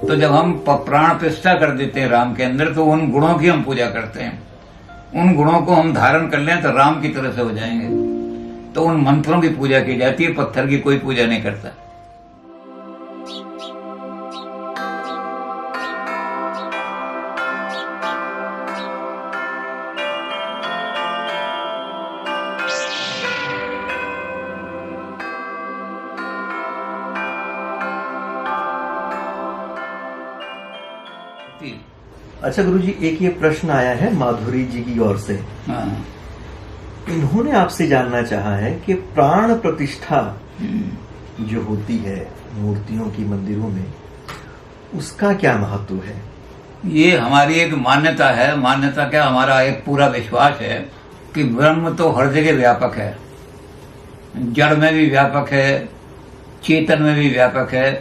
तो जब हम प्राण प्रतिष्ठा कर देते हैं राम के अंदर, तो उन गुणों की हम पूजा करते हैं। उन गुणों को हम धारण कर लें तो राम की तरह से हो जाएंगे। तो उन मंत्रों की पूजा की जाती है, पत्थर की कोई पूजा नहीं करता। अच्छा गुरुजी, एक ये प्रश्न आया है माधुरी जी की ओर से। हाँ। इन्होंने आपसे जानना चाहा है कि प्राण प्रतिष्ठा जो होती है मूर्तियों की मंदिरों में, उसका क्या महत्व है? ये हमारी एक मान्यता है। मान्यता क्या, हमारा एक पूरा विश्वास है कि ब्रह्म तो हर जगह व्यापक है। जड़ में भी व्यापक है, चेतन में भी व्यापक है,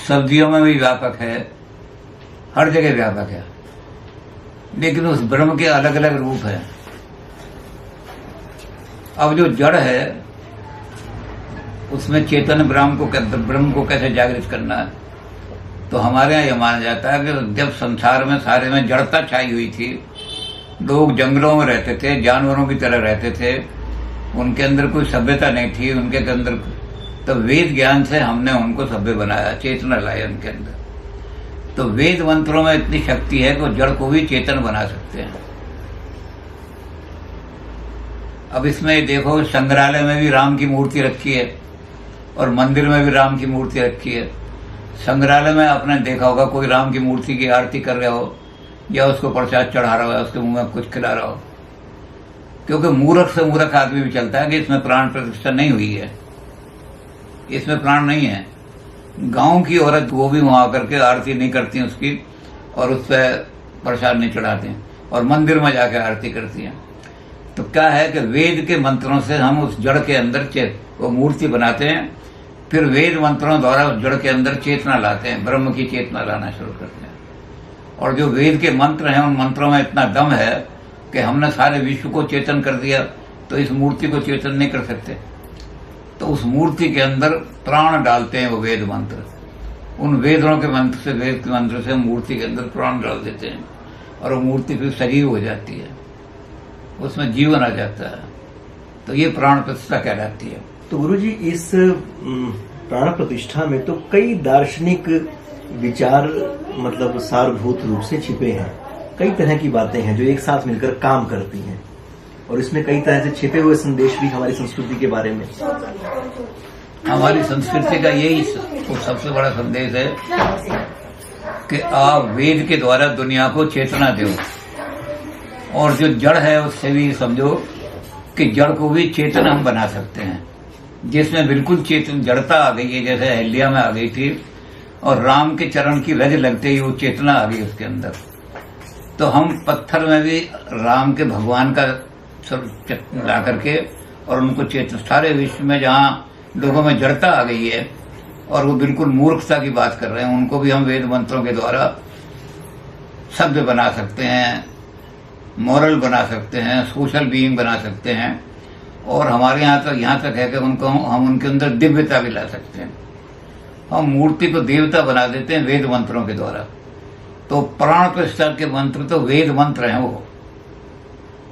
सब्जियों में भी व्यापक है, हर जगह व्यापक है। लेकिन उस ब्रह्म के अलग अलग रूप हैं। अब जो जड़ है उसमें चेतन ब्रह्म को कैसे जागृत करना है, तो हमारे यहाँ यह माना जाता है कि जब संसार में सारे में जड़ता छाई हुई थी, लोग जंगलों में रहते थे, जानवरों की तरह रहते थे, उनके अंदर कोई सभ्यता नहीं थी उनके अंदर, तो वेद ज्ञान से हमने उनको सभ्य बनाया, चेतना लाई उनके अंदर। तो वेद मंत्रों में इतनी शक्ति है कि वो जड़ को भी चेतन बना सकते हैं। अब इसमें देखो, संग्रहालय में भी राम की मूर्ति रखी है और मंदिर में भी राम की मूर्ति रखी है। संग्रहालय में आपने देखा होगा कोई राम की मूर्ति की आरती कर रहा हो या उसको प्रसाद चढ़ा रहा हो, उसके मुंह में कुछ खिला रहा हो, क्योंकि मूर्ख से मूर्ख आदमी भी चलता है कि इसमें प्राण प्रतिष्ठा नहीं हुई है, इसमें प्राण नहीं है। गांव की औरत वो भी वहां आकर के आरती नहीं करती उसकी, और उस पर प्रसाद नहीं चढ़ाते हैं, और मंदिर में जाकर आरती करती हैं। तो क्या है कि वेद के मंत्रों से हम उस जड़ के अंदर वो मूर्ति बनाते हैं, फिर वेद मंत्रों द्वारा उस जड़ के अंदर चेतना लाते हैं, ब्रह्म की चेतना लाना शुरू करते हैं। और जो वेद के मंत्र हैं, उन मंत्रों में इतना दम है कि हमने सारे विश्व को चेतन कर दिया, तो इस मूर्ति को चेतन नहीं कर सकते। तो उस मूर्ति के अंदर प्राण डालते हैं वो वेद मंत्र। उन वेदों के मंत्र से, वेद के मंत्र से मूर्ति के अंदर प्राण डाल देते हैं, और वो मूर्ति फिर सजीव हो जाती है, उसमें जीवन आ जाता है। तो ये प्राण प्रतिष्ठा कहलाती है। तो गुरुजी, इस प्राण प्रतिष्ठा में तो कई दार्शनिक विचार मतलब सारभूत रूप से छिपे हैं। कई तरह की बातें हैं जो एक साथ मिलकर काम करती हैं, और इसमें कई तरह से छिपे हुए संदेश भी हमारी संस्कृति के बारे में। हमारी संस्कृति का यही सबसे बड़ा संदेश है कि आप वेद के द्वारा दुनिया को चेतना दो, और जो जड़ है उससे भी समझो कि जड़ को भी चेतन हम बना सकते हैं, जिसमें बिल्कुल चेतन जड़ता आ गई है, जैसे अहिल्या में आ गई थी, और राम के चरण की रज लगते ही वो चेतना आ गई उसके अंदर। तो हम पत्थर में भी राम के भगवान का ला करके, और उनको चेतन, सारे विश्व में जहाँ लोगों में जड़ता आ गई है और वो बिल्कुल मूर्खता की बात कर रहे हैं, उनको भी हम वेद मंत्रों के द्वारा सभ्य बना सकते हैं, मॉरल बना सकते हैं, सोशल बीइंग बना सकते हैं। और हमारे यहाँ तक है कि उनको हम उनके अंदर दिव्यता भी ला सकते हैं। हम मूर्ति को देवता बना देते हैं वेद मंत्रों के द्वारा। तो प्राण प्रतिष्ठा के मंत्र तो वेद मंत्र हैं।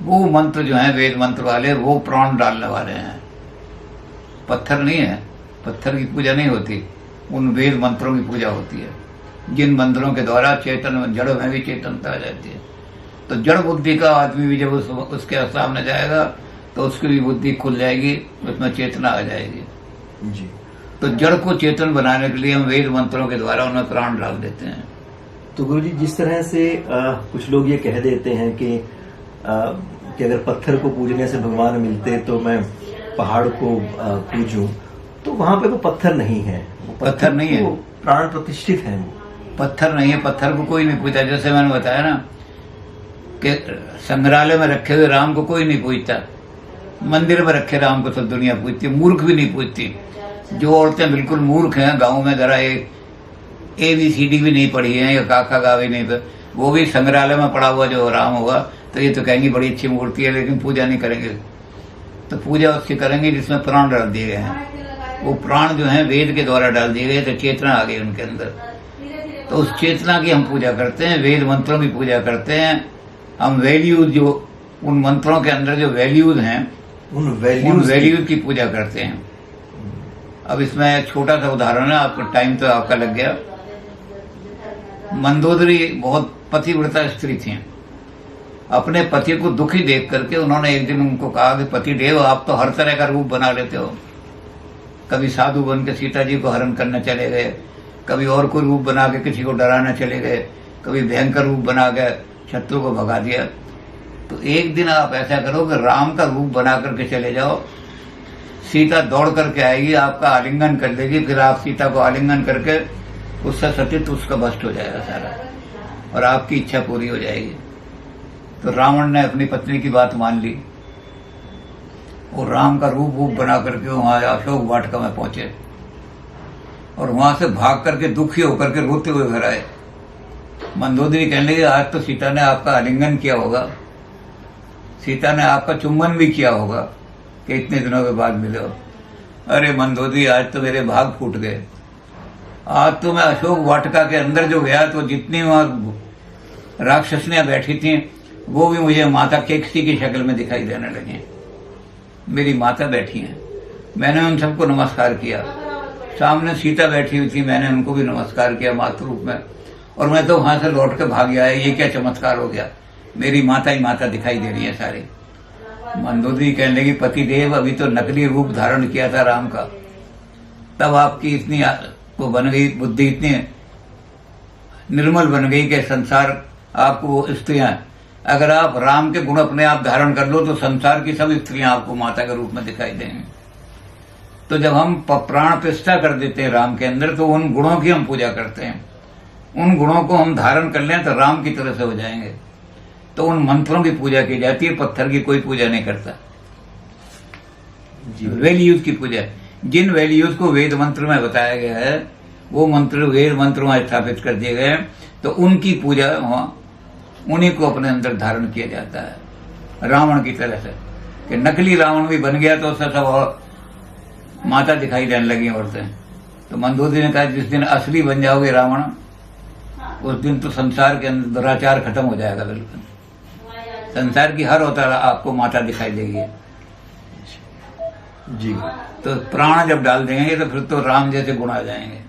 वो मंत्र जो हैं वेद मंत्र वाले, वो प्राण डालने वाले हैं, पत्थर नहीं है। पत्थर की पूजा नहीं होती, उन वेद मंत्रों की पूजा होती है, जिन मंत्रों के द्वारा चेतन, जड़ में भी चेतनता आ जाती है। तो जड़ बुद्धि का आदमी भी जब उसके सामने जाएगा तो उसकी भी बुद्धि खुल जाएगी, उसमें चेतना आ जाएगी जी। तो जड़ को चेतन बनाने के लिए हम वेद मंत्रों के द्वारा उन्हें प्राण डाल देते हैं। तो गुरुजी, जिस तरह से कुछ लोग ये कह देते हैं कि अगर पत्थर को पूजने से भगवान मिलते तो मैं पहाड़ को पूजूं, तो वहां पे वो पत्थर नहीं है, वो पत्थर नहीं है, प्राण प्रतिष्ठित है। पत्थर नहीं है, पत्थर को कोई नहीं पूजता। जैसे मैंने बताया ना कि संग्रहालय में रखे हुए राम को कोई नहीं पूजता, मंदिर में रखे राम को सब दुनिया पूजती, मूर्ख भी नहीं पूजती। जो औरतें बिल्कुल मूर्ख हैं, गाँव में जरा ABCD भी नहीं पढ़ी है या काका गावे नहीं, वो भी संग्रहालय में पड़ा हुआ जो राम होगा तो ये तो कहेंगे बड़ी अच्छी मूर्ति है, लेकिन पूजा नहीं करेंगे। तो पूजा उसकी करेंगे जिसमें प्राण डाल दिए गए हैं। वो प्राण जो है वेद के द्वारा डाल दिए गए, तो चेतना आ गई उनके अंदर। तो उस चेतना की हम पूजा करते हैं, वेद मंत्रों की पूजा करते हैं। हम वैल्यूज, जो उन मंत्रों के अंदर जो वैल्यूज हैं, उन वैल्यूज की पूजा करते हैं। अब इसमें एक छोटा सा उदाहरण है, आपको टाइम तो आपका लग गया। मंदोदरी बहुत पतिव्रता स्त्री थी। अपने पति को दुखी देख करके उन्होंने एक दिन उनको कहा कि पति देव, आप तो हर तरह का रूप बना लेते हो। कभी साधु बन के सीता जी को हरण करने चले गए, कभी और कोई रूप बना के किसी को डराने चले गए, कभी भयंकर रूप बना के शत्रु को भगा दिया। तो एक दिन आप ऐसा करो कि राम का रूप बना करके चले जाओ, सीता दौड़ करके आएगी, आपका आलिंगन कर लेगी, फिर आप सीता को आलिंगन करके उससे सतीत्व उसका भ्रष्ट हो जाएगा सारा, और आपकी इच्छा पूरी हो जाएगी। तो रावण ने अपनी पत्नी की बात मान ली और राम का रूप बना करके वहां अशोक वाटिका में पहुंचे, और वहां से भाग करके दुखी होकर के रोते हुए घर आए। मंदोदरी कहने लगी, आज तो सीता ने आपका आलिंगन किया होगा, सीता ने आपका चुम्बन भी किया होगा कि इतने दिनों के बाद मिले हो। अरे मंदोदरी, आज तो मेरे भाग फूट गए। आज तो मैं अशोक वाटिका के अंदर जो गया तो जितनी वहां राक्षसनियां बैठी थी वो भी मुझे माता केकसी की शक्ल में दिखाई देने लगी। मेरी माता बैठी हैं, मैंने उन सबको नमस्कार किया। सामने सीता बैठी हुई थी, मैंने उनको भी नमस्कार किया मातृ रूप में, और मैं तो वहां से लौट के भाग गया। ये क्या चमत्कार हो गया, मेरी माता ही माता दिखाई दे रही है सारी। मंदोदरी कहने लगी, पति देव, अभी तो नकली रूप धारण किया था राम का, तब आपकी इतनी वो बन गई, बुद्धि इतनी निर्मल बन गई कि संसार आपको वो स्त्रियां, अगर आप राम के गुण अपने आप धारण कर लो तो संसार की सब स्त्रियां आपको माता के रूप में दिखाई देंगी। तो जब हम प्राण प्रतिष्ठा कर देते हैं राम के अंदर, तो उन गुणों की हम पूजा करते हैं। उन गुणों को हम धारण कर लें तो राम की तरह से हो जाएंगे। तो उन मंत्रों की पूजा की जाती है, पत्थर की कोई पूजा नहीं करता। वैल्यूज की पूजा, जिन वैल्यूज को वेद मंत्र में बताया गया है वो मंत्र वेद मंत्रों में स्थापित कर दिए गए हैं, तो उनकी पूजा उन्हीं को अपने अंदर धारण किया जाता है। रावण की तरह से कि नकली रावण भी बन गया तो उससे सब और माता दिखाई देने लगी औरतें। तो मंदोदरी ने कहा, जिस दिन असली बन जाओगे रावण, उस दिन तो संसार के अंदर दुराचार खत्म हो जाएगा। बिल्कुल संसार की हर अवतार आपको माता दिखाई देगी जी। तो प्राण जब डाल देंगे तो फिर तो राम जैसे गुण आ जाएंगे।